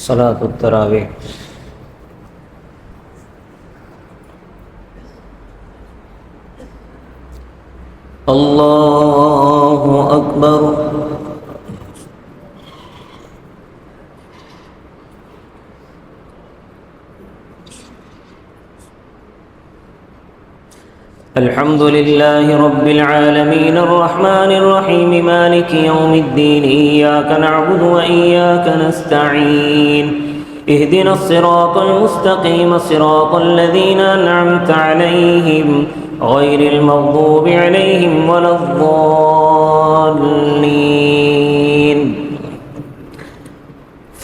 صلاة التراويح. الله أكبر. الحمد لله رب العالمين الرحمن الرحيم مالك يوم الدين إياك نعبد وإياك نستعين اهدنا الصراط المستقيم صراط الذين أنعمت عليهم غير المغضوب عليهم ولا الضالين.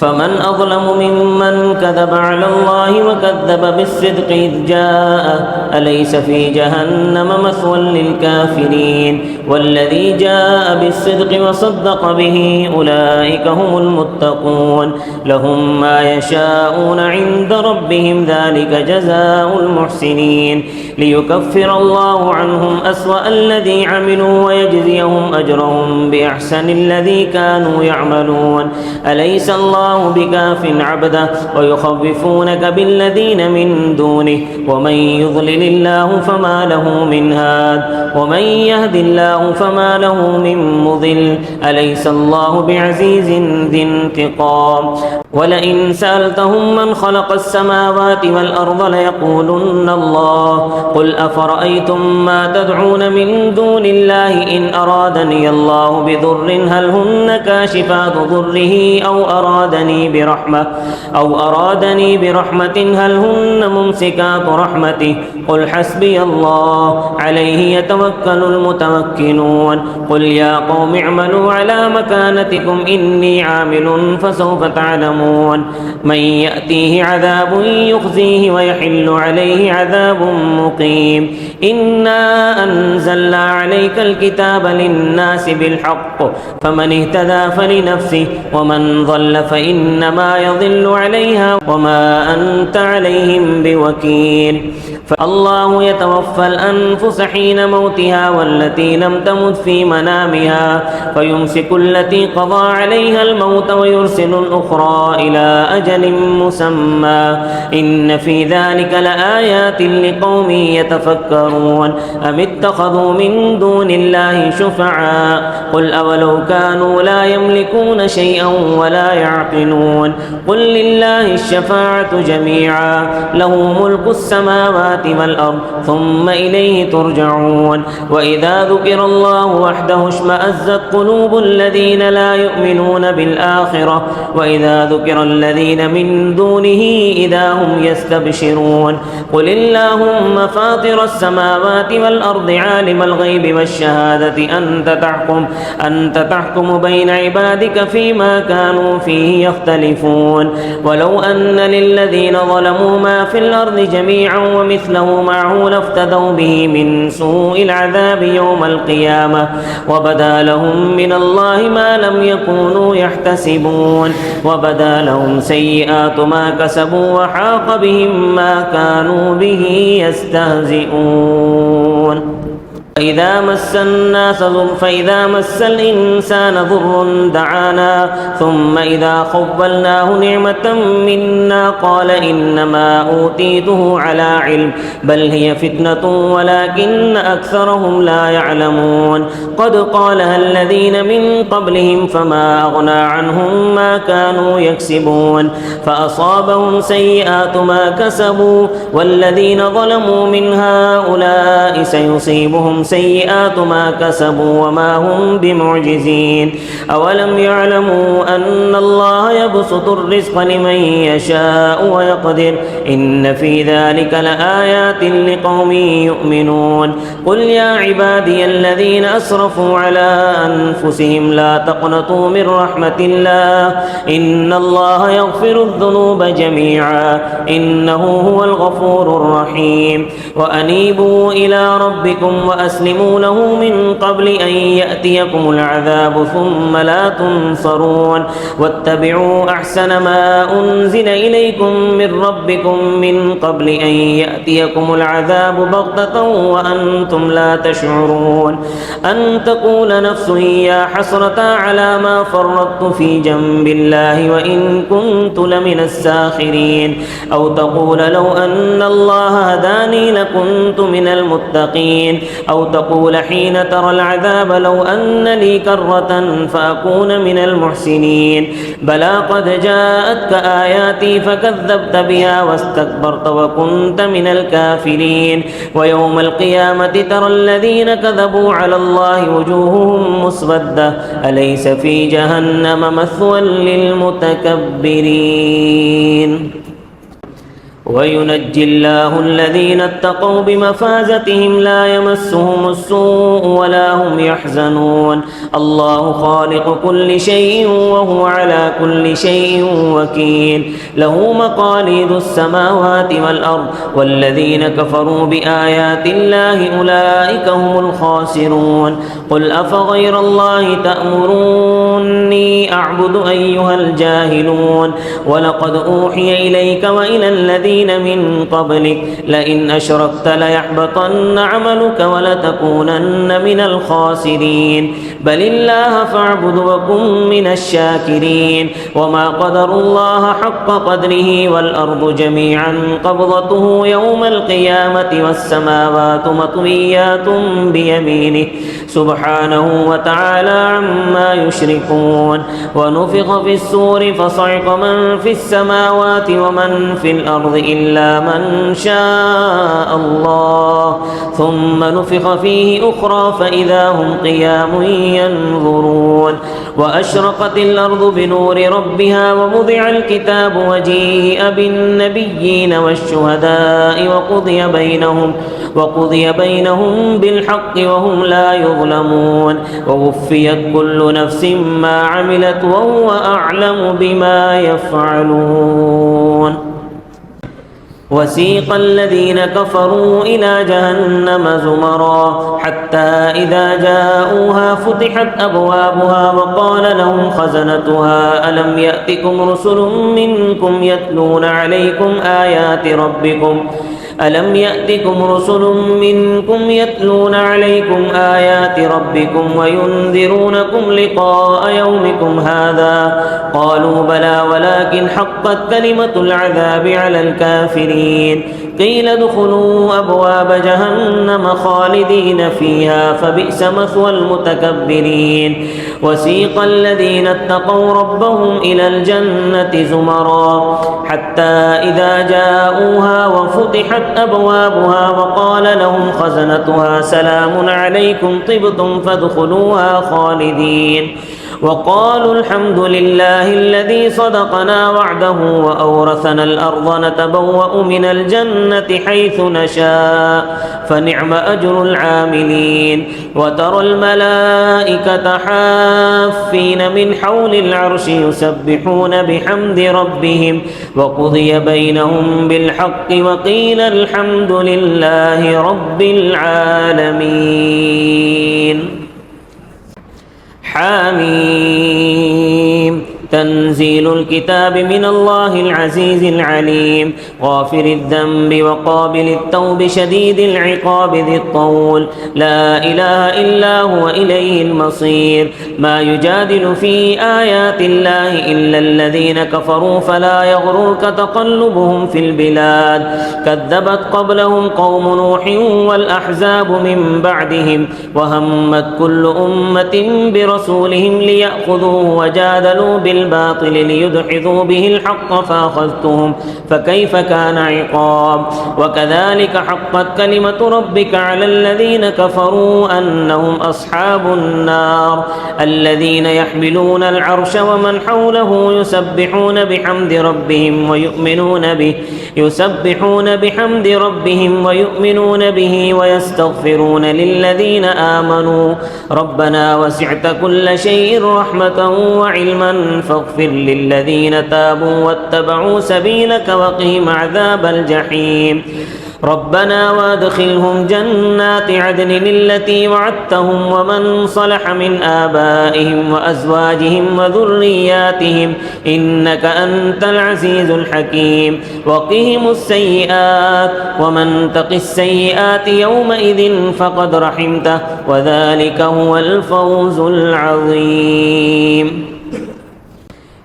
فمن أظلم ممن كذب على الله وكذب بالصدق إذ جاءه أليس في جهنم مثوى للكافرين والذي جاء بالصدق وصدق به أولئك هم المتقون لهم ما يشاءون عند ربهم ذلك جزاء المحسنين ليكفر الله عنهم أسوأ الذي عملوا ويجزيهم أجرهم بأحسن الذي كانوا يعملون أليس الله بكاف عبده ويخوفونك بالذين من دونه ومن يضلل الله فما له من هاد ومن يهد الله فما له من مضل أليس الله بعزيز ذي انتقام ولئن سألتهم من خلق السماوات والأرض ليقولن الله قل أفرأيتم ما تدعون من دون الله إن أرادني الله بضر هل هن كاشفات ضره أو أرادني برحمة هل هن ممسكات رحمته قل حسبي الله عليه يتوكل المتوكلون قل يا قوم اعملوا على مكانتكم إني عامل فسوف تعلمون من يأتيه عذاب يخزيه ويحل عليه عذاب مقيم إنا أنزلنا عليك الكتاب للناس بالحق فمن اهتدى فلنفسه ومن ضل فإنما يضل عليها وما أنت عليهم بوكيل فالله يتوفى الأنفس حين موتها والتي لم تمت في منامها فيمسك التي قضى عليها الموت ويرسل الأخرى إلى أجل مسمى إن في ذلك لآيات لقوم يتفكرون أم اتخذوا من دون الله شفعاء قل أولو كانوا لا يملكون شيئا ولا يعقلون قل لله الشفاعة جميعا له ملك السماوات والأرض ثم إليه ترجعون وإذا ذكر الله وحده اشمأزت قلوب الذين لا يؤمنون بالآخرة وإذا ذكر الذين من دونه إذا هم يستبشرون قل اللهم فاطر السماوات والأرض عالم الغيب والشهادة أنت تحكم بين عبادك فيما كانوا فيه يختلفون ولو أن للذين ظلموا ما في الأرض جميعا ومثله معه لافتدوا به من سوء العذاب يوم القيامة وبدا لهم من الله ما لم يكونوا يحتسبون وبدا لهم سيئات ما كسبوا وحاق بهم ما كانوا به يستهزئون فإذا مس الإنسان ضر دعانا ثم إذا خولناه نعمة منا قال إنما أوتيته على علم بل هي فتنة ولكن أكثرهم لا يعلمون قد قالها الذين من قبلهم فما أغنى عنهم ما كانوا يكسبون فأصابهم سيئات ما كسبوا والذين ظلموا من هؤلاء سيصيبهم سيئات ما كسبوا وما هم بمعجزين أولم يعلموا أن الله يبسط الرزق لمن يشاء ويقدر إن في ذلك لآيات لقوم يؤمنون قل يا عبادي الذين أسرفوا على أنفسهم لا تقنطوا من رحمة الله إن الله يغفر الذنوب جميعا إنه هو الغفور الرحيم وأنيبوا إلى ربكم وأسلموا له من قبل أن يأتيكم العذاب ثم لا تنصرون واتبعوا أحسن ما أنزل إليكم من ربكم من قبل أن يأتيكم العذاب بغتة وأنتم لا تشعرون أن تقول نفس يا حسرة على ما فرطت في جنب الله وإن كنت لمن الساخرين أو تقول لو أن الله هداني لكنت من المتقين أو تقول حين ترى العذاب لو أن لي كرة فأكون من المحسنين بلى قد جاءتك آياتي فكذبت بها واستكبرت وكنت من الكافرين ويوم القيامة ترى الذين كذبوا على الله وجوههم مسودة أليس في جهنم مثوى للمتكبرين وينجي الله الذين اتقوا بمفازتهم لا يمسهم السوء ولا هم يحزنون الله خالق كل شيء وهو على كل شيء وكيل له مقاليد السماوات والأرض والذين كفروا بآيات الله أولئك هم الخاسرون قل أفغير الله تأمروني أعبد أيها الجاهلون ولقد أوحي إليك وإلى الذين من قبلك لئن أشركت ليحبطن عملك ولتكونن من الخاسرين بل الله فاعبد وكن من الشاكرين وما قدروا الله حق قدره والأرض جميعا قبضته يوم القيامة والسماوات مطويات بيمينه سبحانه وتعالى عما يشركون ونفخ في السور فصعق من في السماوات ومن في الأرض إلا من شاء الله ثم نفخ فيه أخرى فإذا هم قيام ينظرون وأشرقت الأرض بنور ربها ووضع الكتاب وجيء بالنبيين والشهداء وقضي بينهم بالحق وهم لا يظلمون ووفيت كل نفس ما عملت وهو أعلم بما يفعلون وسيق الذين كفروا إلى جهنم زمرا حتى إذا جاءوها فتحت أبوابها وقال لهم خزنتها ألم يأتكم رسل منكم يتلون عليكم آيات ربكم وينذرونكم لقاء يومكم هذا قالوا بلى ولكن حقت كلمة العذاب على الكافرين قيل ادخلوا أبواب جهنم خالدين فيها فبئس مثوى المتكبرين وسيق الذين اتقوا ربهم إلى الجنة زمرا حتى إذا جاءوها وفتحت أبوابها وقال لهم خزنتها سلام عليكم طبتم فادخلوها خالدين وقالوا الحمد لله الذي صدقنا وعده وأورثنا الأرض نتبوأ من الجنة حيث نشاء فنعم أجر العاملين وترى الملائكة حافين من حول العرش يسبحون بحمد ربهم وقضي بينهم بالحق وقيل الحمد لله رب العالمين حميم تنزيل الكتاب من الله العزيز العليم غافر الذنب وقابل التوب شديد العقاب ذي الطول لا إله إلا هو إليه المصير ما يجادل في آيات الله إلا الذين كفروا فلا يغررك تقلبهم في البلاد كذبت قبلهم قوم نوح والأحزاب من بعدهم وهمت كل أمة برسولهم ليأخذوه وجادلوا بالباطل ليدحضوا به الحق فأخذتهم فكيف كان عقاب وكذلك حقت كلمة ربك على الذين كفروا أنهم أصحاب النار الذين يحملون العرش ومن حوله يسبحون بحمد ربهم ويؤمنون به ويستغفرون للذين آمنوا ربنا وسعت كل شيء رحمة وعلما فاغفر للذين تابوا واتبعوا سبيلك وقهم عذاب الجحيم ربنا وادخلهم جنات عدن التي وعدتهم ومن صلح من آبائهم وأزواجهم وذرياتهم إنك أنت العزيز الحكيم وقهم السيئات ومن تق السيئات يومئذ فقد رحمته وذلك هو الفوز العظيم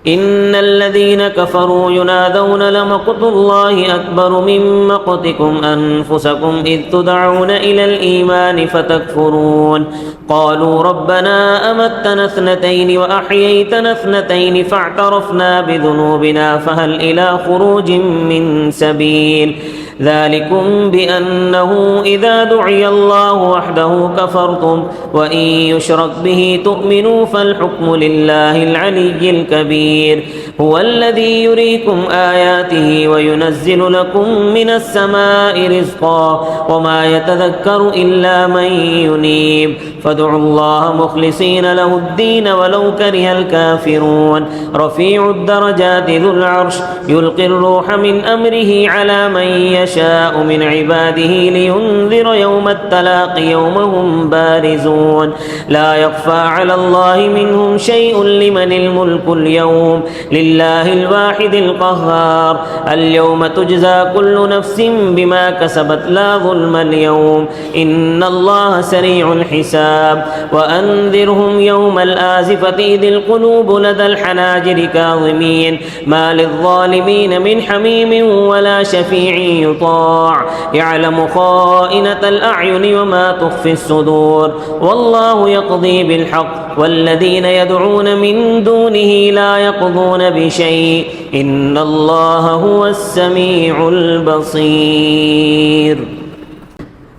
إن الذين كفروا ينادون لمقت الله أكبر من مقتكم أنفسكم إذ تدعون إلى الإيمان فتكفرون قالوا ربنا أمتنا اثنتين وأحييتنا اثنتين فاعترفنا بذنوبنا فهل إلى خروج من سبيل ذلكم بأنه إذا دعي الله وحده كفرتم وإن يشرك به تؤمنوا فالحكم لله العلي الكبير هو الذي يريكم آياته وينزل لكم من السماء رزقا وما يتذكر إلا من ينيب فادعوا الله مخلصين له الدين ولو كره الكافرون رفيع الدرجات ذو العرش يلقي الروح من أمره على من يشاء من عباده لينذر يوم التلاق يوم هم بارزون لا يخفى على الله منهم شيء لمن الملك اليوم لله الواحد القهار اليوم تجزى كل نفس بما كسبت لا ظلم اليوم إن الله سريع الحساب وأنذرهم يوم الآزفة إذ القلوب لدى الحناجر كاظمين ما للظالمين من حميم ولا شفيع يطاع يعلم خائنة الأعين وما تخفي الصدور والله يقضي بالحق والذين يدعون من دونه لا يقضون بشيء إن الله هو السميع البصير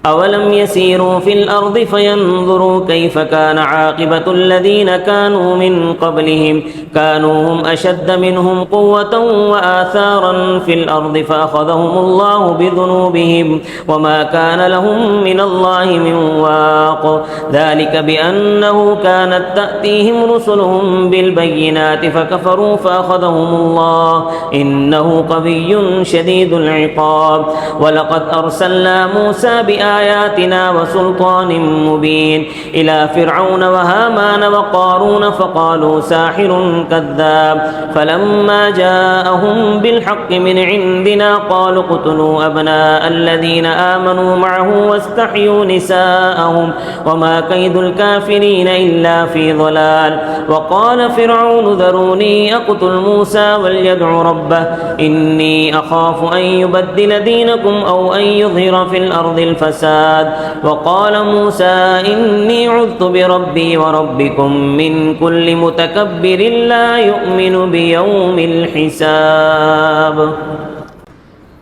أولم يسيروا في الأرض فينظروا كيف كان عاقبة الذين كانوا من قبلهم كانوا هم أشد منهم قوة وآثارا في الأرض فأخذهم الله بذنوبهم وما كان لهم من الله من واق ذلك بأنه كانت تأتيهم رسلهم بالبينات فكفروا فأخذهم الله إنه قوي شديد العقاب ولقد أرسلنا موسى بآياتنا وسلطان مبين إلى فرعون وهامان وقارون فقالوا ساحر كذاب فلما جاءهم بالحق من عندنا قالوا اقتلوا أبناء الذين آمنوا معه واستحيوا نساءهم وما كيد الكافرين إلا في ضلال وقال فرعون ذروني أقتل موسى وليدع ربه إني أخاف أن يبدل دينكم أو أن يظهر في الأرض الفساد وقال موسى إني عذت بربي وربكم من كل متكبر لا يؤمن بيوم الحساب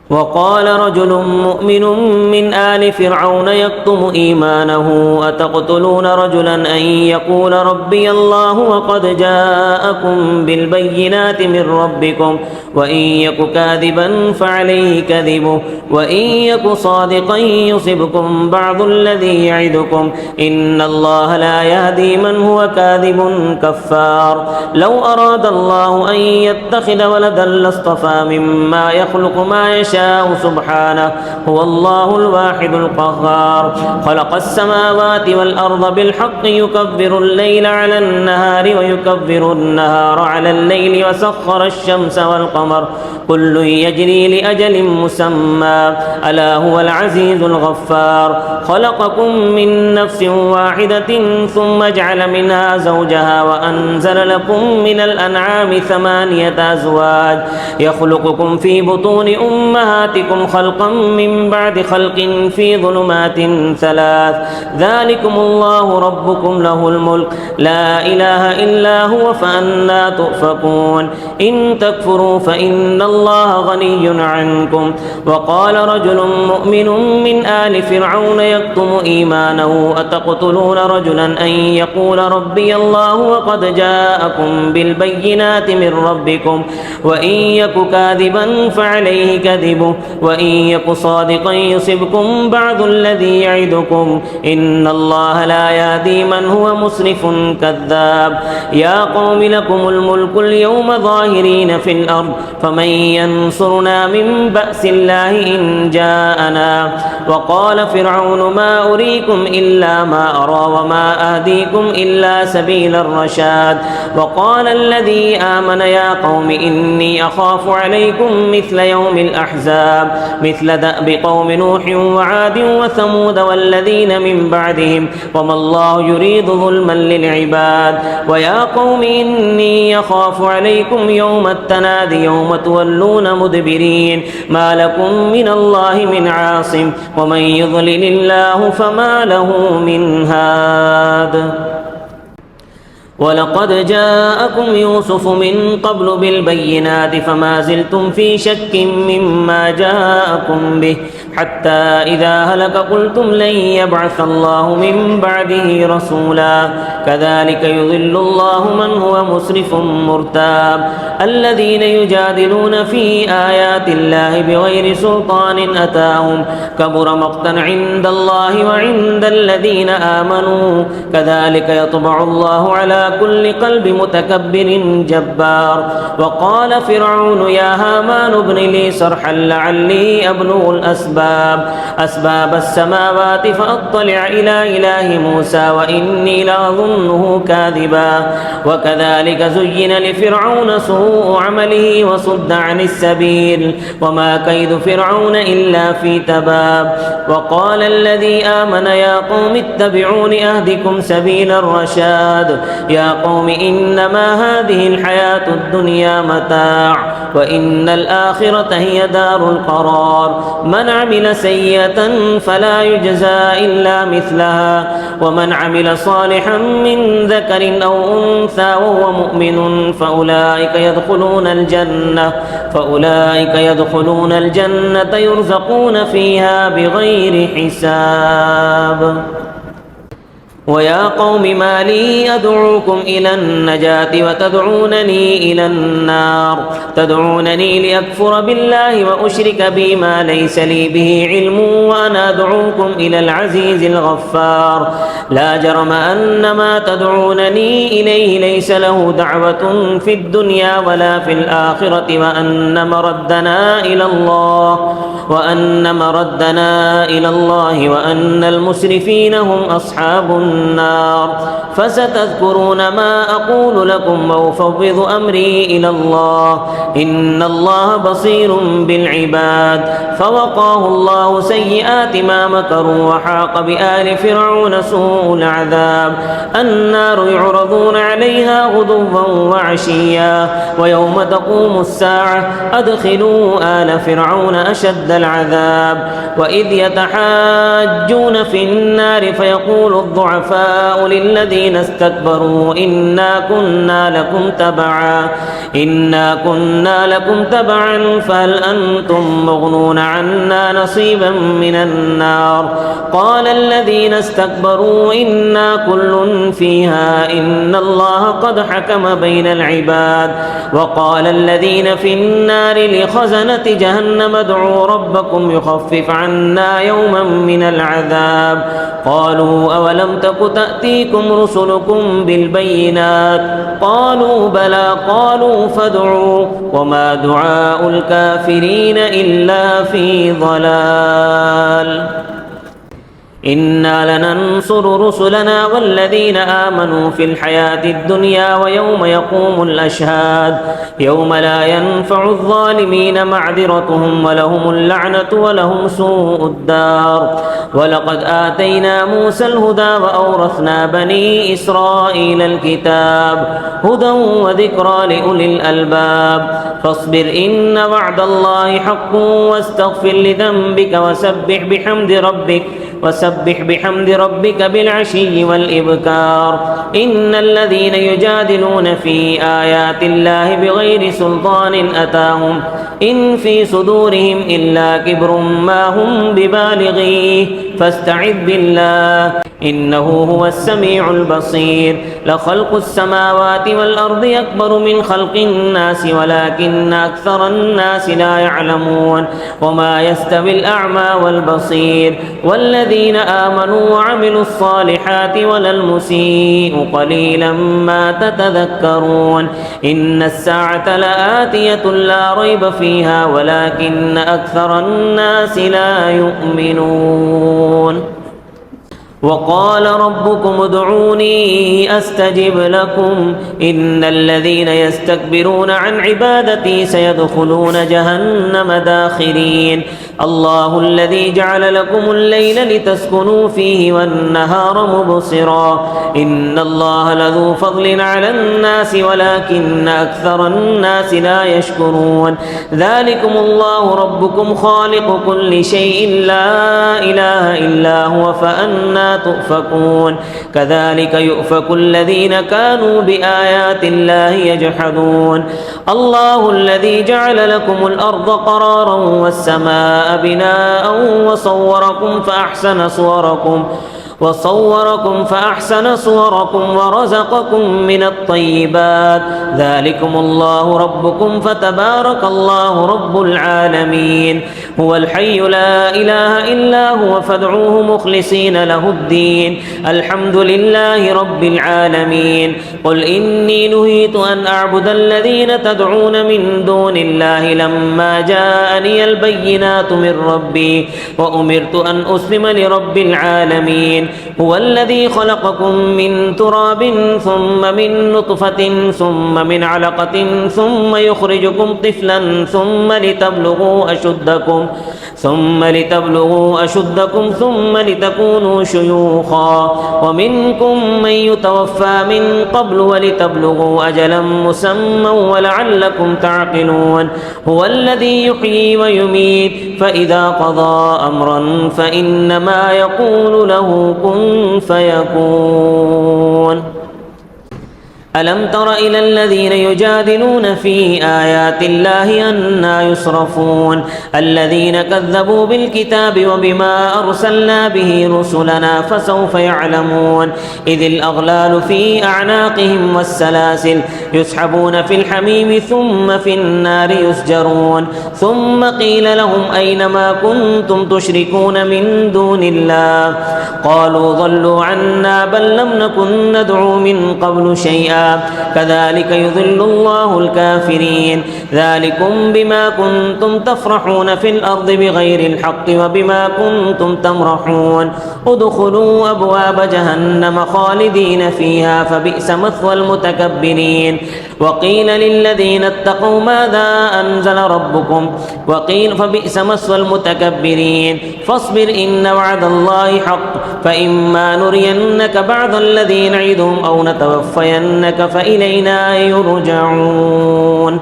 وقال رجل مؤمن من آل فرعون يكتم إيمانه أتقتلون رجلا أن يقول ربي الله وقد جاءكم بالبينات من ربكم وإن يك كاذبا فعليه كذبه وإن يك صادقا يصبكم بعض الذي يعدكم إن الله لا يهدي من هو كاذب كفار لو أراد الله أن يتخذ ولدا لاصطفى مما يخلق ما يشاء سبحانه هو الله الواحد القهار خلق السماوات والأرض بالحق يكبر الليل على النهار ويكبر النهار على الليل وسخر الشمس والقمر كل يجري لأجل مسمى ألا هو العزيز الغفار خلقكم من نفس واحدة ثم جعل منها زوجها وأنزل لكم من الأنعام 8 أزواج يخلقكم في بطون أمهاتكم خلقا من بعد خلق في ظلمات 3 ذلكم الله ربكم له الملك لا إله إلا هو فأنى تؤفكون إن تكفروا فإن الله غني عنكم وقال رجل مؤمن من آل فرعون يكتم إيمانه أتقتلون رجلا أن يقول ربي الله وقد جاءكم بالبينات من ربكم وإن يك كاذبا فعليه كذب كذبه وإن يك صادقا يصبكم بعض الذي يعدكم إن الله لا يهدي من هو مسرف كذاب يا قوم لكم الملك اليوم ظاهرين في الأرض فمن ينصرنا من بأس الله إن جاءنا وقال فرعون ما أريكم إلا ما أرى وما أهديكم إلا سبيل الرشاد وقال الذي آمن يا قوم إني أخاف عليكم مثل يوم الأحزاب مثل دأب قوم نوح وعاد وثمود والذين من بعدهم وما الله يريد ظلما للعباد ويا قوم إني أخاف عليكم يوم التنادي يوم تولون مدبرين ما لكم من الله من عاصم ومن يضلل الله فما له من هاد ولقد جاءكم يوسف من قبل بالبينات فما زلتم في شك مما جاءكم به حتى إذا هلك قلتم لن يبعث الله من بعده رسولا كذلك يضل الله من هو مسرف مرتاب الذين يجادلون في آيات الله بغير سلطان أتاهم كبر مقتا عند الله وعند الذين آمنوا كذلك يطبع الله على كل قلب متكبر جبار وقال فرعون يا هامان ابن لي صرحا لعلي أبلغ أسباب السماوات فأطلع إلى إله موسى وإني لأظنه كاذبا وكذلك زين لفرعون سوء عمله وصد عن السبيل وما كيد فرعون إلا في تباب وقال الذي آمن يا قوم اتبعون أهدكم سبيل الرشاد يا قوم إنما هذه الحياة الدنيا متاع وإن الآخرة هي دار القرار من عمل سيئة فلا يجزى إلا مثلها ومن عمل صالحا من ذكر أو أنثى وهو مؤمن فأولئك يدخلون الجنة يرزقون فيها بغير حساب ويا قوم ما لي أدعوكم إلى النجاة وتدعونني إلى النار تدعونني لأكفر بالله وأشرك بي ما ليس لي به علم وأنا أدعوكم إلى العزيز الغفار لا جرم أن ما تدعونني إليه ليس له دعوة في الدنيا ولا في الآخرة وأن مردنا إلى الله وأن المسرفين هم أصحاب النار فستذكرون ما أقول لكم وأفوض أمري إلى الله إن الله بصير بالعباد فوقاه الله سيئات ما مكروا وحاق بآل فرعون سوء العذاب النار يعرضون عليها غدوا وعشيا ويوم تقوم الساعة أدخلوا آل فرعون أشد العذاب وإذ يتحاجون في النار فيقول الضعفاء للذين استكبروا إنا كنا لكم تبعا فهل أنتم مغنون عنا نصيبا من النار قال الذين استكبروا إنا كل فيها إن الله قد حكم بين العباد وقال الذين في النار لخزنة جهنم ادعوا ربكم يخفف عنا يوما من العذاب قالوا أولم تك تأتيكم رسلكم بالبينات قالوا بلى قالوا فادعوا وما دعاء الكافرين إلا في ضلال إنا لننصر رسلنا والذين آمنوا في الحياة الدنيا ويوم يقوم الأشهاد يوم لا ينفع الظالمين معذرتهم ولهم اللعنة ولهم سوء الدار ولقد آتينا موسى الهدى وأورثنا بني إسرائيل الكتاب هدى وذكرى لأولي الألباب فاصبر إن وعد الله حق واستغفر لذنبك وسبح بحمد ربك بالعشي والإبكار إن الذين يجادلون في آيات الله بغير سلطان أتاهم إن في صدورهم إلا كبر ما هم ببالغيه فاستعذ بالله إنه هو السميع البصير لخلق السماوات والأرض أكبر من خلق الناس ولكن أكثر الناس لا يعلمون وما يستوي الأعمى والبصير والذين آمنوا وعملوا الصالحات ولا المسيء قليلا ما تتذكرون إن الساعة لآتية لا ريب فيها ولكن أكثر الناس لا يؤمنون وقال ربكم ادعوني أستجب لكم إن الذين يستكبرون عن عبادتي سيدخلون جهنم داخرين الله الذي جعل لكم الليل لتسكنوا فيه والنهار مبصرا إن الله لذو فضل على الناس ولكن أكثر الناس لا يشكرون ذلكم الله ربكم خالق كل شيء لا إله إلا هو فأنى تؤفكون كذلك يؤفك الذين كانوا بآيات الله يجحدون الله الذي جعل لكم الأرض قرارا والسماء بناء وصوركم فأحسن صوركم ورزقكم من الطيبات ذلكم الله ربكم فتبارك الله رب العالمين هو الحي لا إله إلا هو فادعوه مخلصين له الدين الحمد لله رب العالمين قل إني نهيت أن أعبد الذين تدعون من دون الله لما جاءني البينات من ربي وأمرت أن أسلم لرب العالمين هو الذي خلقكم من تراب ثم من نطفة ثم من علقة ثم يخرجكم طفلا ثم لتبلغوا أشدكم ثم لتكونوا شيوخا ومنكم من يتوفى من قبل ولتبلغوا أجلا مسمى ولعلكم تعقلون هو الذي يحيي ويميت فإذا قضى أمرا فإنما يقول له كن فيكون ألم تر إلى الذين يجادلون في آيات الله أنى يصرفون الذين كذبوا بالكتاب وبما أرسلنا به رسلنا فسوف يعلمون إذ الأغلال في أعناقهم والسلاسل يسحبون في الحميم ثم في النار يسجرون ثم قيل لهم أين ما كنتم تشركون من دون الله قالوا ضلوا عنا بل لم نكن ندعو من قبل شيئا كذلك يضل الله الكافرين ذلكم بما كنتم تفرحون في الأرض بغير الحق وبما كنتم تمرحون ادخلوا أبواب جهنم خالدين فيها فبئس مثوى المتكبرين وقيل للذين اتقوا ماذا أنزل ربكم وقيل فبئس مثوى المتكبرين فاصبر إن وعد الله حق فإما نرينك بعض الذي نعدهم أو نتوفينك فإلينا يرجعون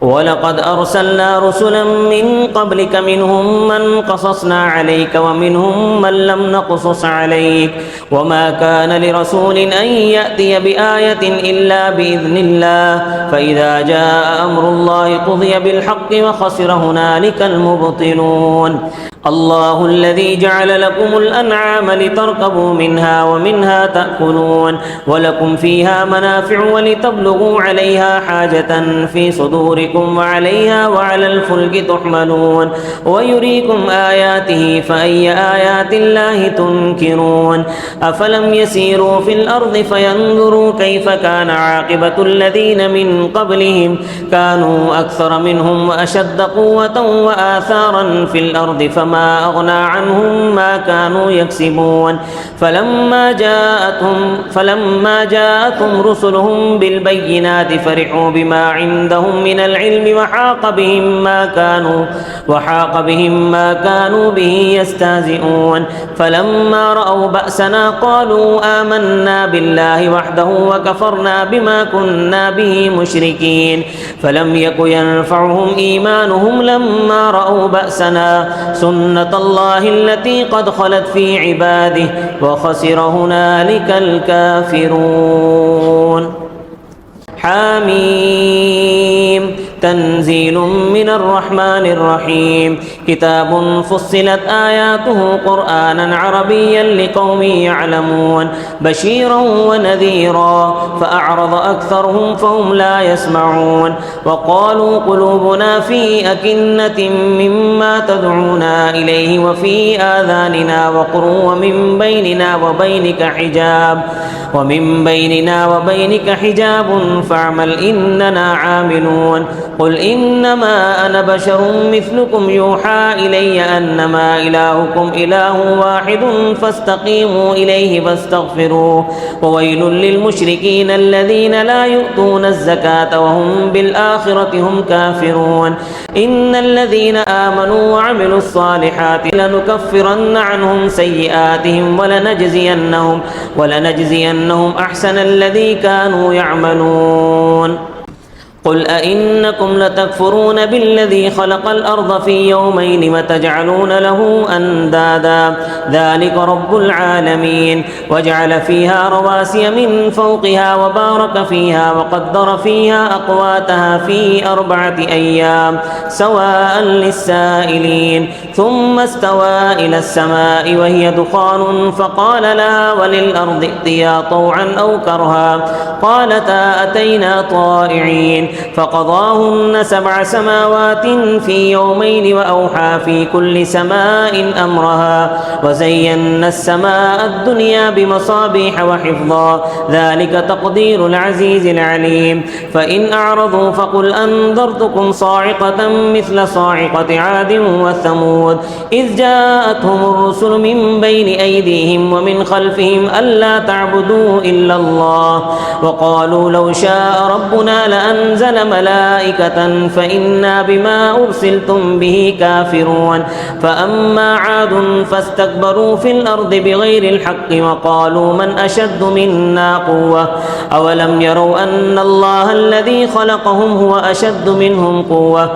ولقد أرسلنا رسلا من قبلك منهم من قصصنا عليك ومنهم من لم نقصص عليك وما كان لرسول أن يأتي بآية إلا بإذن الله فإذا جاء أمر الله قضي بالحق وخسر هنالك المبطلون الله الذي جعل لكم الأنعام لتركبوا منها ومنها تأكلون ولكم فيها منافع ولتبلغوا عليها حاجة في صدوركم وعليها وعلى الفلك تحملون ويريكم آياته فأي آيات الله تنكرون أفلم يسيروا في الأرض فينظروا كيف كان عاقبة الذين من قبلهم كانوا أكثر منهم وأشد قوة وآثارا في الأرض فما أغنى عنهم ما كانوا يكسبون فلما جاءتهم رسلهم بالبينات فرحوا بما عندهم من العلم وحاق بهم ما كانوا به يستهزئون فلما رأوا بأسنا قالوا آمنا بالله وحده وكفرنا بما كنا به مشركين فلم يك ينفعهم إيمانهم لما رأوا بأسنا سنة الله التي قد خلت في عباده وخسر هنالك الكافرون حميم تنزيل من الرحمن الرحيم كتاب فصلت آياته قرآنا عربيا لقوم يعلمون بشيرا ونذيرا فأعرض أكثرهم فهم لا يسمعون وقالوا قلوبنا في أكنة مما تدعونا إليه وفي آذاننا وقر ومن بيننا وبينك حجاب فاعمل إننا عاملون قل إنما أنا بشر مثلكم يوحى إلي أنما إلهكم إله واحد فاستقيموا إليه فاستغفروه وويل للمشركين الذين لا يؤتون الزكاة وهم بالآخرة هم كافرون إن الذين آمنوا وعملوا الصالحات لنكفرن عنهم سيئاتهم ولنجزينهم أحسن الذي كانوا يعملون قل أئنكم لتكفرون بالذي خلق الأرض في يومين وتجعلون له أندادا ذلك رب العالمين وجعل فيها رواسي من فوقها وبارك فيها وقدر فيها أقواتها في 4 أيام سواء للسائلين ثم استوى إلى السماء وهي دخان فقال لا وللأرض ائتيا طوعا أو كرها قالتا أتينا طائعين فقضاهن 7 سماوات في يومين وأوحى في كل سماء أمرها وزينا السماء الدنيا بمصابيح وحفظا ذلك تقدير العزيز العليم فإن أعرضوا فقل أنذرتكم صاعقة مثل صاعقة عاد وثمود إذ جاءتهم الرسل من بين أيديهم ومن خلفهم ألا تعبدوا إلا الله وقالوا لو شاء ربنا لأنزل ملائكة فإنا بما أرسلتم به كافرون فأما عاد فاستكبروا في الأرض بغير الحق وقالوا من أشد منا قوة أولم يروا أن الله الذي خلقهم هو أشد منهم قوة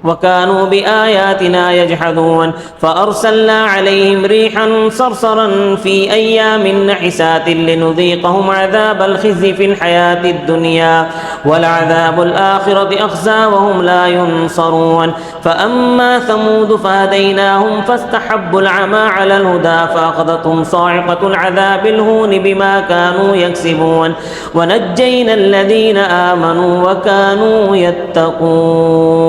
وكانوا بآياتنا يجحدون فأرسلنا عليهم ريحا صرصرا في أيام نحسات لنذيقهم عذاب الخزي في الحياة الدنيا ولعذاب الآخرة أخزى وهم لا ينصرون فأما ثمود فهديناهم فاستحبوا العمى على الهدى فأخذتهم صاعقة العذاب الهون بما كانوا يكسبون ونجينا الذين آمنوا وكانوا يتقون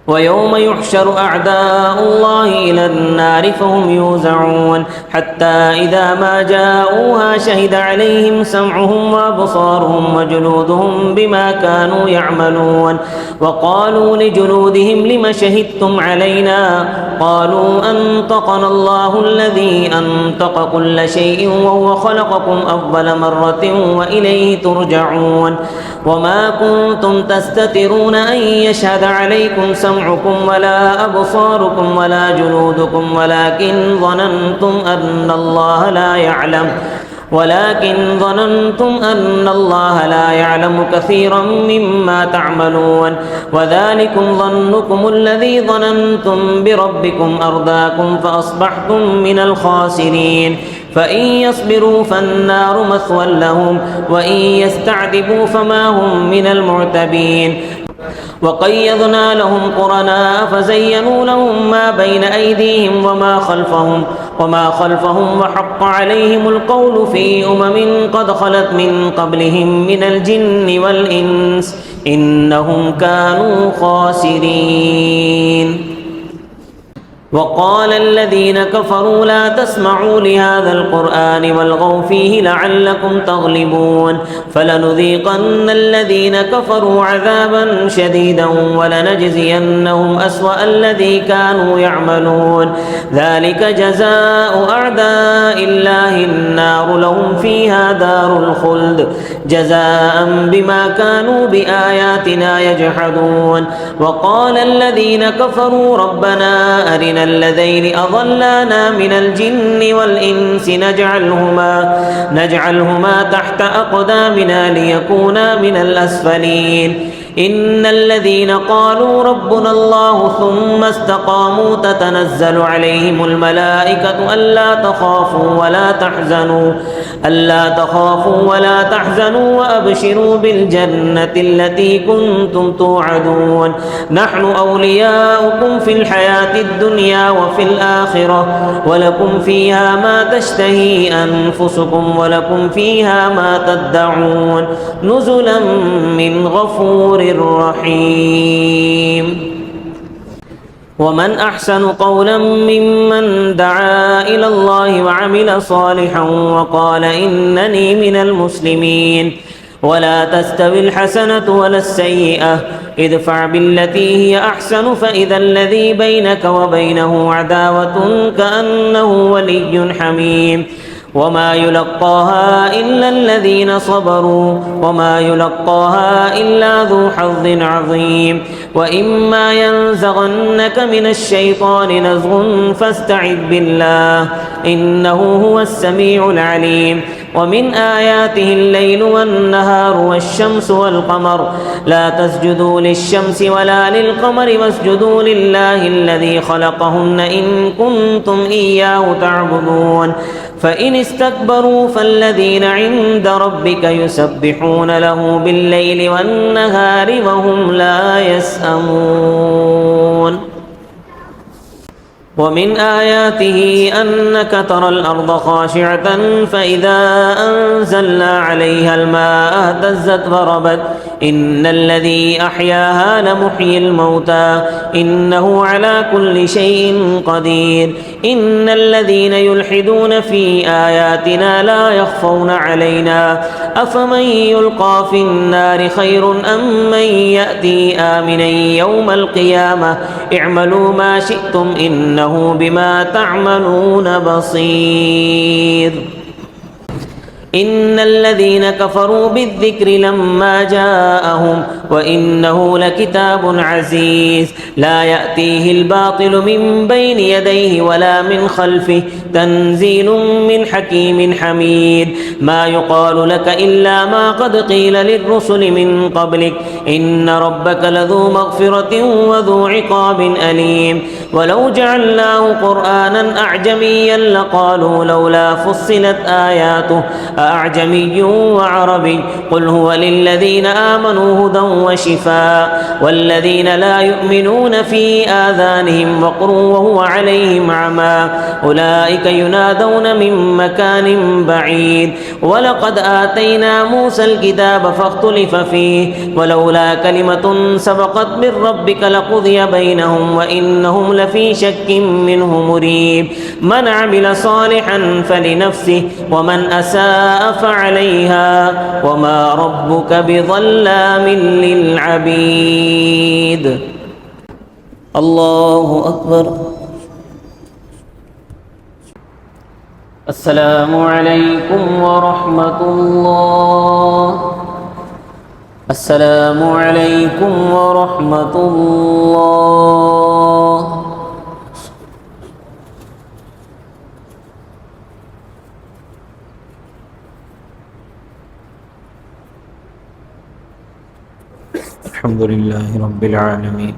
ويوم يحشر أعداء الله إلى النار فهم يوزعون حتى إذا ما جاءوها شهد عليهم سمعهم وأبصارهم وجلودهم بما كانوا يعملون وقالوا لجلودهم لم شهدتم علينا قالوا أنطقنا الله الذي أنطق كل شيء وهو خلقكم أول مرة وإليه ترجعون وما كنتم تستترون أن يشهد عليكم سمعكم ولا أبصاركم ولا جلودكم ولكن ظننتم أن الله لا يعلم كثيرا مما تعملون وذلكم ظنكم الذي ظننتم بربكم أرداكم فأصبحتم من الخاسرين فإن يصبروا فالنار مثوى لهم وإن يستعتبوا فما هم من المعتبين وقيضنا لهم قرناء فزينوا لهم ما بين أيديهم وما خلفهم وحق عليهم القول في قد خلت من قبلهم من الجن والإنس إنهم كانوا خاسرين وقال الذين كفروا لا تسمعوا لهذا القرآن والغوا فيه لعلكم تغلبون فلنذيقن الذين كفروا عذابا شديدا ولنجزينهم أسوأ الذي كانوا يعملون ذلك جزاء أعداء الله النار لهم فيها دار الخلد جزاء بما كانوا بآياتنا يجحدون وقال الذين كفروا ربنا أرنا الذين أضلانا من الجن والإنس نجعلهما تحت أقدامنا ليكونا من الأسفلين إن الذين قالوا ربنا الله ثم استقاموا تتنزل عليهم الملائكة ألا تخافوا ولا تحزنوا وأبشروا بالجنة التي كنتم توعدون نحن أولياؤكم في الحياة الدنيا وفي الآخرة ولكم فيها ما تشتهي أنفسكم ولكم فيها ما تدعون نزلا من غفور رحيم ومن أحسن قولا ممن دعا إلى الله وعمل صالحا وقال إنني من المسلمين ولا تستوي الحسنة ولا السيئة ادفع بالتي هي أحسن فإذا الذي بينك وبينه عداوة كأنه ولي حميم وما يلقاها إلا الذين صبروا وما يلقاها إلا ذو حظ عظيم وإما ينزغنك من الشيطان نزغ فاستعذ بالله إنه هو السميع العليم ومن آياته الليل والنهار والشمس والقمر لا تسجدوا للشمس ولا للقمر واسجدوا لله الذي خلقهن إن كنتم إياه تعبدون فإن استكبروا فالذين عند ربك يسبحون له بالليل والنهار وهم لا يسأمون ومن آياته أنك ترى الأرض خاشعة فإذا أنزلنا عليها الماء اهتزت وربت إن الذي أحياها لمحيي الموتى إنه على كل شيء قدير إن الذين يلحدون في آياتنا لا يخفون علينا أفمن يلقى في النار خير أم من يأتي آمنا يوم القيامة اعملوا ما شئتم إنه بما تعملون بصير إن الذين كفروا بالذكر لما جاءهم وإنه لكتاب عزيز لا يأتيه الباطل من بين يديه ولا من خلفه تنزيل من حكيم حميد ما يقال لك إلا ما قد قيل للرسل من قبلك إن ربك لذو مغفرة وذو عقاب أليم ولو جعلناه قرآنا أعجميا لقالوا لولا فصلت آياته أعجمي وعربي قل هو للذين آمنوا هدى وشفاء والذين لا يؤمنون في آذانهم وقر وهو عليهم عمى أولئك ينادون من مكان بعيد ولقد آتينا موسى الكتاب فاختلف فيه ولولا كلمة سبقت من ربك لقضي بينهم وإنهم لفي شك منه مريب من عمل صالحا فلنفسه ومن أساء فعليها وما ربك بظلام للعبيد الله أكبر السلام عليكم ورحمة الله السلام عليكم ورحمة الله الحمد لله رب العالمين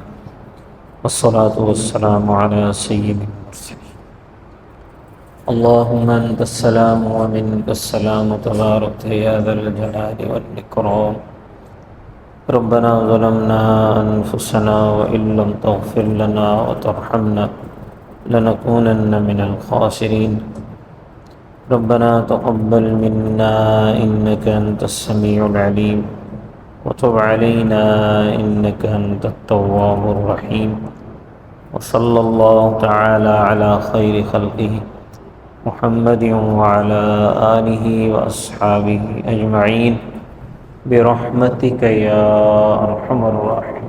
والصلاة والسلام على سيد المرسلين اللهم أنت السلام ومنك السلام تبارك يا ذا الجلال والإكرام ربنا ظلمنا أنفسنا وإن لم تغفر لنا وترحمنا لنكونن من الخاسرين ربنا تقبل منا إنك أنت السميع العليم وتب علينا إنك أنت التواب الرحيم وصلى الله تعالى على خير خلقه محمد وعلى آله وأصحابه أجمعين برحمتك يا أرحم الراحمين